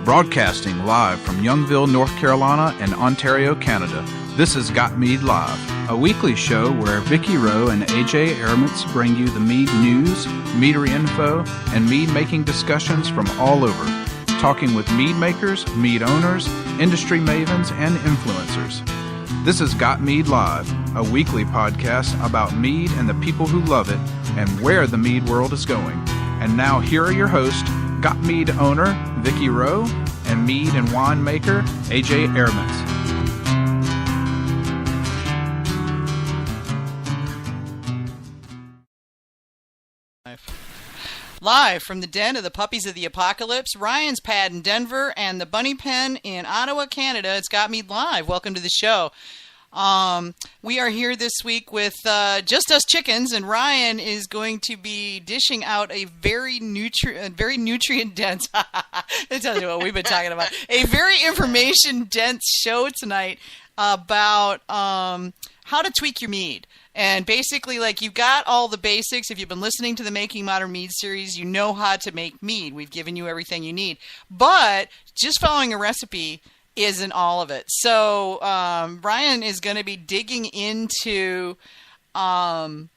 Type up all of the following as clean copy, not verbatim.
Broadcasting live from Youngville, North Carolina and Ontario, Canada, this is Got Mead Live, a weekly show where Vicky Rowe and AJ Aramutz bring you the mead news, meadery info, and mead-making discussions from all over, talking with mead makers, mead owners, industry mavens, and influencers. This is Got Mead Live, a weekly podcast about mead and the people who love it and where the mead world is going. And now here are your hosts, Got Mead owner Vicky Rowe and mead and wine maker AJ Aramutz. Live from the den of the puppies of the apocalypse, Ryan's Pad in Denver and the Bunny Pen in Ottawa, Canada. It's Got Mead Live. Welcome to the show. We are here this week with just us chickens, and Ryan is going to be dishing out a very nutrient dense. It tells you what we've been talking about. A very information dense show tonight about how to tweak your mead. And basically, like, you've got all the basics. If you've been listening to the Making Modern Mead series, you know how to make mead. We've given you everything you need. But just following a recipe isn't all of it. So Ryan is going to be digging into, what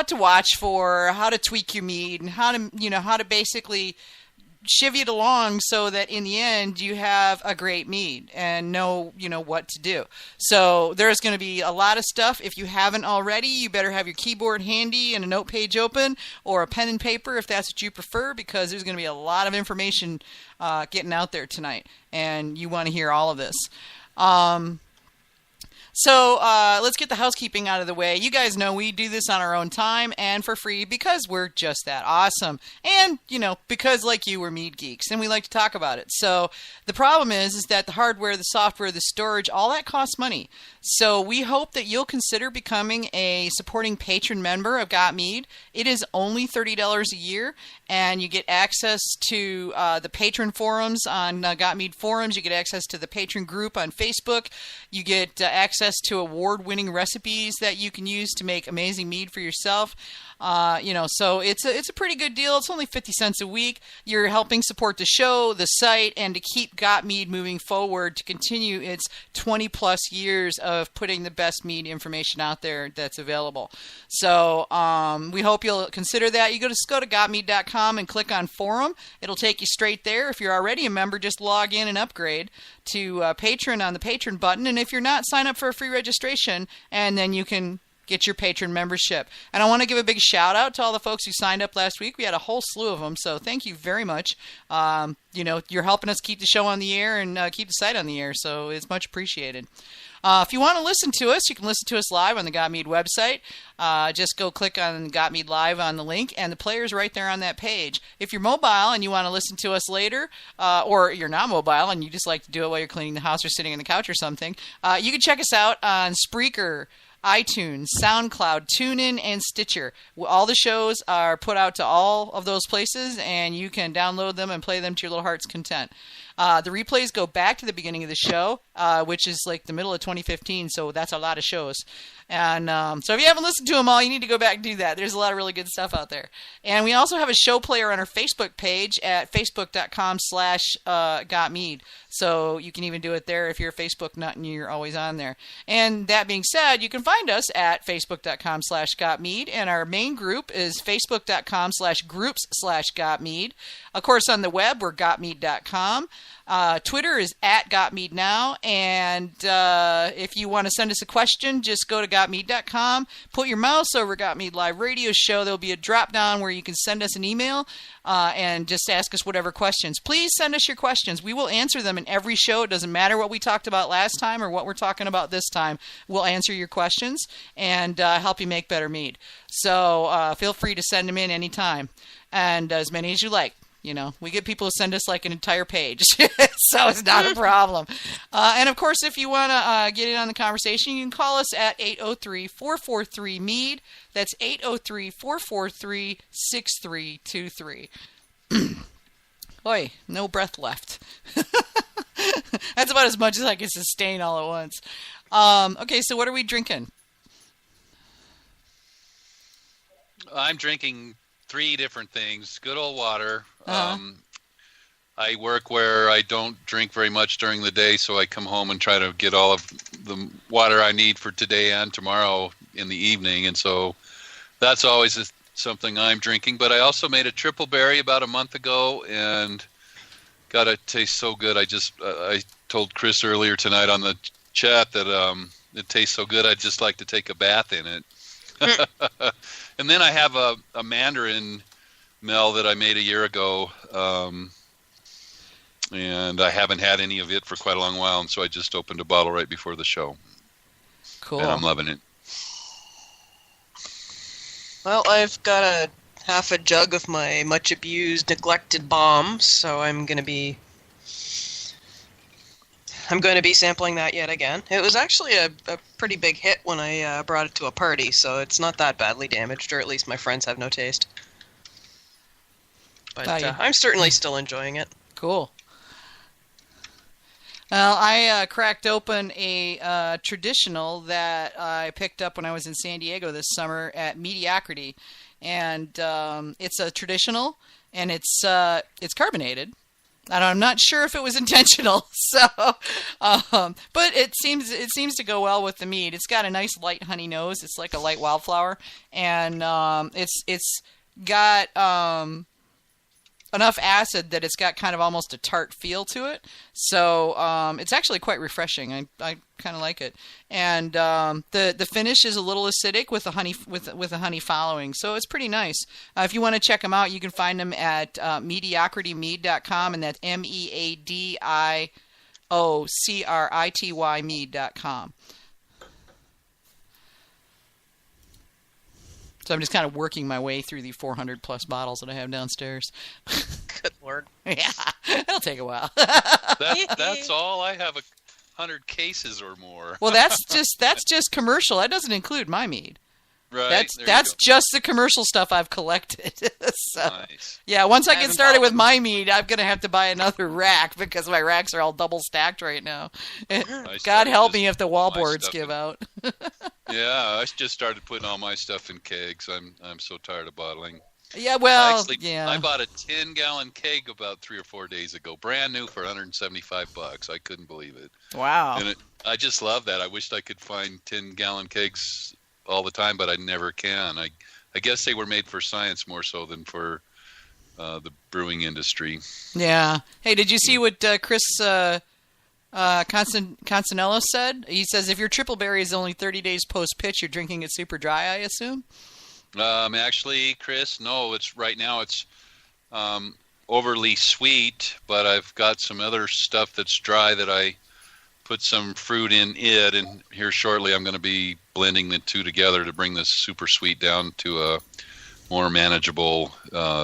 to watch for, how to tweak your mead, and how to basically chivvy it along so that in the end you have a great mead and know what to do. So there's going to be a lot of stuff. If you haven't already, you better have your keyboard handy and a note page open or a pen and paper if that's what you prefer, because there's going to be a lot of information getting out there tonight, and you want to hear all of this. So let's get the housekeeping out of the way. You guys know we do this on our own time and for free because we're just that awesome. And, because like you, we're mead geeks and we like to talk about it. So the problem is that the hardware, the software, the storage, all that costs money. So we hope that you'll consider becoming a supporting patron member of Got Mead. It is only $30 a year, and you get access to the patron forums on Got Mead forums. You get access to the patron group on Facebook. You get access to award-winning recipes that you can use to make amazing mead for yourself. So it's a pretty good deal. It's only 50 cents a week. You're helping support the show, the site, and to keep Got Mead moving forward, to continue its 20-plus years of putting the best mead information out there that's available. So we hope you'll consider that. You just go to gotmead.com and click on forum. It'll take you straight there. If you're already a member, just log in and upgrade to patron on the patron button. And if you're not, sign up for a free registration, and then you can get your patron membership. And I want to give a big shout out to all the folks who signed up last week. We had a whole slew of them, so thank you very much. You're helping us keep the show on the air and keep the site on the air, so it's much appreciated. If you want to listen to us, you can listen to us live on the Got Mead website. Just go click on Got Mead Live on the link, and the player's right there on that page. If you're mobile and you want to listen to us later, or you're not mobile and you just like to do it while you're cleaning the house or sitting on the couch or something, you can check us out on Spreaker, iTunes, SoundCloud, TuneIn, and Stitcher. All the shows are put out to all of those places, and you can download them and play them to your little heart's content. The replays go back to the beginning of the show, which is like the middle of 2015, so that's a lot of shows. And so if you haven't listened to them all, you need to go back and do that. There's a lot of really good stuff out there. And we also have a show player on our Facebook page at facebook.com/gotmead. So you can even do it there if you're a Facebook nut and you're always on there. And that being said, you can find us at facebook.com/gotmead. And our main group is facebook.com/groups/gotmead. Of course, on the web, we're gotmead.com. Twitter is at GotMeadNow, and if you want to send us a question, just go to GotMead.com, put your mouse over Got Mead Live Radio Show. There'll be a drop-down where you can send us an email and just ask us whatever questions. Please send us your questions. We will answer them in every show. It doesn't matter what we talked about last time or what we're talking about this time. We'll answer your questions and help you make better mead. So feel free to send them in anytime, and as many as you like. We get people who send us like an entire page, so it's not a problem. And of course, if you want to get in on the conversation, you can call us at 803-443-MEAD. That's 803-443-6323. Boy, no breath left. That's about as much as I can sustain all at once. Okay, so what are we drinking? I'm drinking three different things. Good old water. I work where I don't drink very much during the day, so I come home and try to get all of the water I need for today and tomorrow in the evening, and so that's always something I'm drinking. But I also made a triple berry about a month ago, and God, it tastes so good. I told Chris earlier tonight on the chat that it tastes so good I'd just like to take a bath in it. And then I have a mandarin Mel that I made a year ago, and I haven't had any of it for quite a long while, and so I just opened a bottle right before the show. Cool. And I'm loving it. Well, I've got a half a jug of my much abused, neglected bomb, so I'm going to be sampling that yet again. It was actually a pretty big hit when I brought it to a party, so it's not that badly damaged, or at least my friends have no taste. But I'm certainly still enjoying it. Cool. Well, I cracked open a traditional that I picked up when I was in San Diego this summer at Mediocrity, and it's a traditional, and it's carbonated. And I'm not sure if it was intentional, so but it seems to go well with the mead. It's got a nice light honey nose. It's like a light wildflower, and it's got enough acid that it's got kind of almost a tart feel to it. So it's actually quite refreshing. I kind of like it, and the finish is a little acidic with a honey following. So it's pretty nice. If you want to check them out, you can find them at mediocritymead.com, and that's MEADIOCRITY mead.com. So I'm just kind of working my way through the 400 plus bottles that I have downstairs. Good Lord. Yeah, it'll take a while. That's all. I have 100 cases or more. Well, that's just commercial. That doesn't include my mead. Right. That's just the commercial stuff I've collected. So, nice. Yeah, once I get started with my mead, I'm going to have to buy another rack because my racks are all double stacked right now. God help me if the wallboards give out. Yeah, I just started putting all my stuff in kegs. I'm so tired of bottling. Yeah, well, I bought a 10-gallon keg about 3 or 4 days ago, brand new for $175. I couldn't believe it. Wow. And I just love that. I wished I could find 10-gallon kegs all the time, but I never can. I guess they were made for science more so than for the brewing industry. Yeah. Hey, did you see what Chris Constanello said? He says if your triple berry is only 30 days post-pitch, you're drinking it super dry, I assume? Actually, Chris, no. Right now it's overly sweet, but I've got some other stuff that's dry that I put some fruit in it, and here shortly I'm going to be blending the two together to bring this super sweet down to a more manageable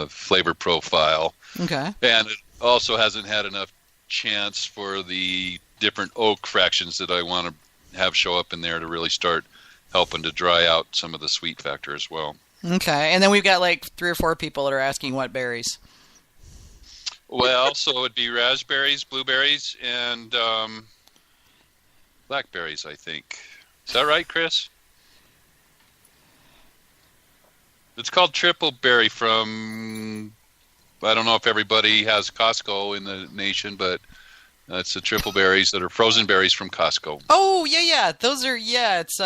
flavor profile. Okay. And it also hasn't had enough chance for the different oak fractions that I want to have show up in there to really start helping to dry out some of the sweet factor as well. Okay. And then we've got like 3 or 4 people that are asking what berries. Well, so it'd be raspberries, blueberries, and blackberries, I think. Is that right, Chris? It's called triple berry from, I don't know if everybody has Costco in the nation, but it's the triple berries that are frozen berries from Costco. Oh, yeah. Those are, it's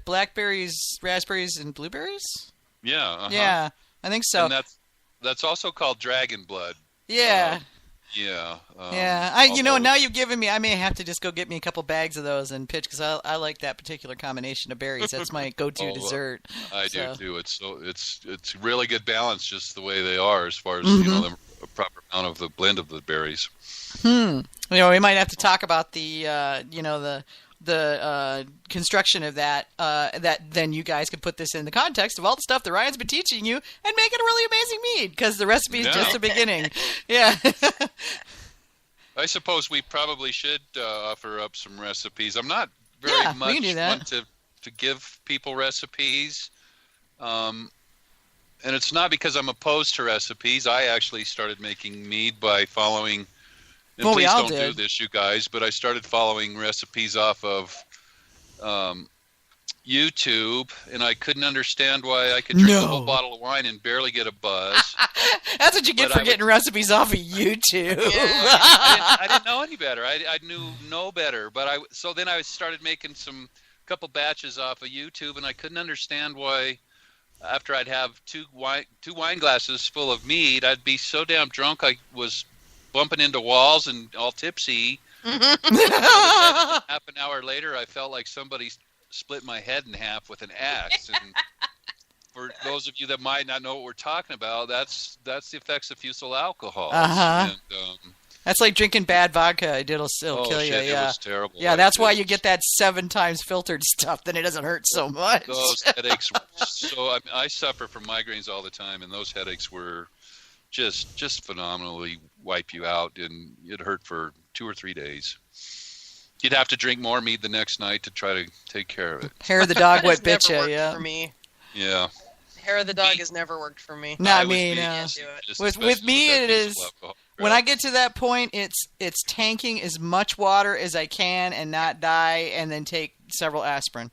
blackberries, raspberries, and blueberries? Yeah. Uh-huh. Yeah, I think so. And that's also called dragon blood. Yeah. Yeah. Now you've given me, I may have to just go get me a couple bags of those and pitch, because I like that particular combination of berries. That's my go-to dessert. I do too. It's really good balance, just the way they are, as far as the proper amount of the blend of the berries. We might have to talk about the construction of that. That then you guys could put this in the context of all the stuff that Ryan's been teaching you and make it a really amazing mead, because the recipe is just the beginning. Yeah. I suppose we probably should offer up some recipes. I'm not very much one to give people recipes. And it's not because I'm opposed to recipes. I actually started making mead by following, and please don't do this, you guys, but I started following recipes off of YouTube, and I couldn't understand why I could drink a whole bottle of wine and barely get a buzz. That's what you get for getting recipes off of YouTube. I didn't know any better. I knew no better. But so then I started making couple batches off of YouTube, and I couldn't understand why. After I'd have two wine glasses full of mead, I'd be so damn drunk I was bumping into walls and all tipsy. Half an hour later, I felt like somebody split my head in half with an axe. And for those of you that might not know what we're talking about, that's the effects of fusel alcohol. And, that's like drinking bad vodka. It'll still kill you. It was terrible. Yeah, that's why you get that 7 times filtered stuff. Then it doesn't hurt so much. Those headaches. I suffer from migraines all the time, and those headaches were just phenomenally wipe you out, and it hurt for 2 or 3 days. You'd have to drink more mead the next night to try to take care of it. Hair of the dog would bitch you. Yeah. For me. Yeah. Hair of the dog has never worked for me. No, I mean, with me it is. When I get to that point, it's tanking as much water as I can and not die, and then take several aspirin.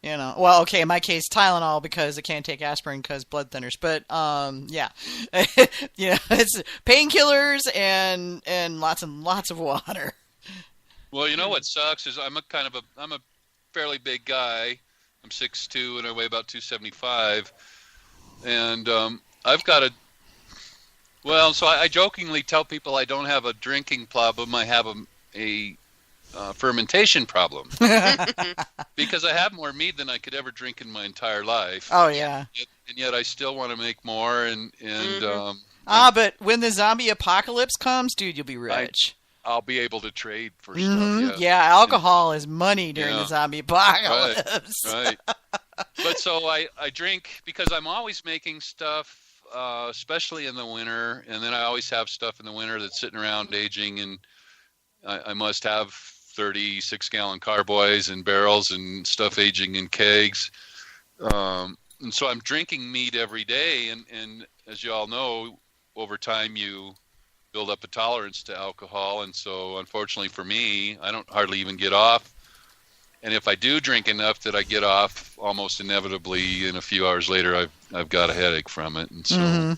Well, okay, in my case, Tylenol, because I can't take aspirin because blood thinners. But yeah, it's painkillers and lots of water. Well, what sucks is I'm a fairly big guy. I'm 6'2" and I weigh about 275, and I've got so I jokingly tell people I don't have a drinking problem. I have a fermentation problem because I have more mead than I could ever drink in my entire life. Oh yeah, and yet I still want to make more. But when the zombie apocalypse comes, dude, you'll be rich. I'll be able to trade for stuff. Yeah, alcohol is money during the zombie apocalypse. Right. But so I drink because I'm always making stuff. Especially in the winter, and then I always have stuff in the winter that's sitting around aging, and I must have 36-gallon carboys and barrels and stuff aging in kegs. And so I'm drinking mead every day, and as you all know, over time you build up a tolerance to alcohol, and so unfortunately for me, I don't hardly even get off. And if I do drink enough that I get off, almost inevitably, in a few hours later, I've got a headache from it. And so,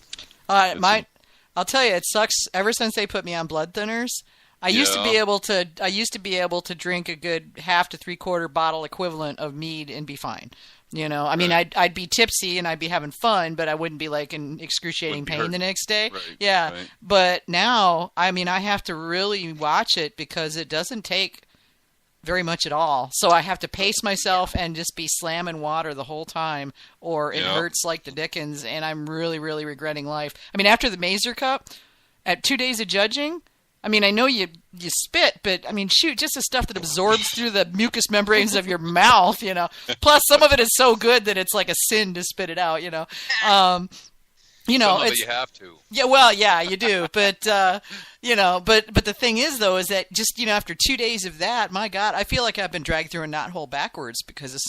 I'll tell you, it sucks. Ever since they put me on blood thinners, I used to be able to drink a good 1/2 to 3/4 bottle equivalent of mead and be fine. I mean, I'd be tipsy and I'd be having fun, but I wouldn't be like in excruciating pain the next day. Right. But now, I mean, I have to really watch it because it doesn't take very much at all. So I have to pace myself and just be slamming water the whole time, or it hurts like the dickens, and I'm really, really regretting life. I mean, after the Mazer Cup, at 2 days of judging, I mean, I know you spit, but I mean, shoot, just the stuff that absorbs through the mucous membranes of your mouth, Plus, some of it is so good that it's like a sin to spit it out, Some of it you have to. Yeah, well, yeah, you do, but but the thing is though, is that just after 2 days of that, my God, I feel like I've been dragged through a knothole backwards because of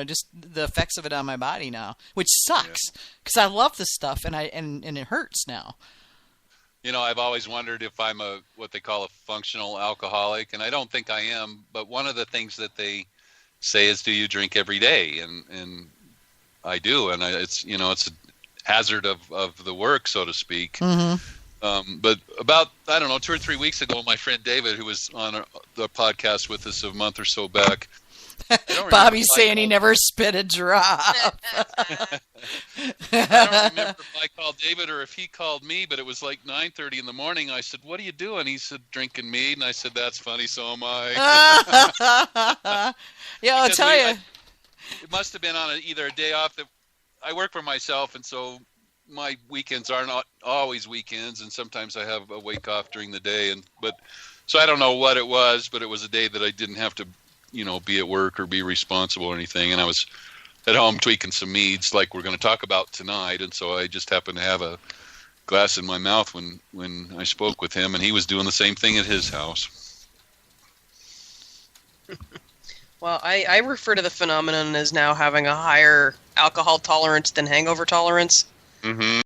just the effects of it on my body now, which sucks because I love this stuff and it hurts now. I've always wondered if I'm what they call a functional alcoholic, and I don't think I am. But one of the things that they say is, "Do you drink every day?" And I do, and it's it's a hazard of the work, so to speak. But about, I don't know, 2 or 3 weeks ago, my friend David, who was on the podcast with us a month or so back, Bobby's saying he never spit a drop. I don't remember if I called David or if he called me, but it was like 9:30 in the morning. I said, "What are you doing?" He said, "Drinking mead." And I said, "That's funny, so am I." Yeah, I'll tell you. It must have been on either a day off that I work for myself, and so my weekends are not always weekends, and sometimes I have a wake off during the day. So I don't know what it was, but it was a day that I didn't have to, be at work or be responsible or anything, and I was at home tweaking some meads like we're going to talk about tonight, and so I just happened to have a glass in my mouth when I spoke with him, and he was doing the same thing at his house. Well, I refer to the phenomenon as now having a higher alcohol tolerance than hangover tolerance. Mm-hmm.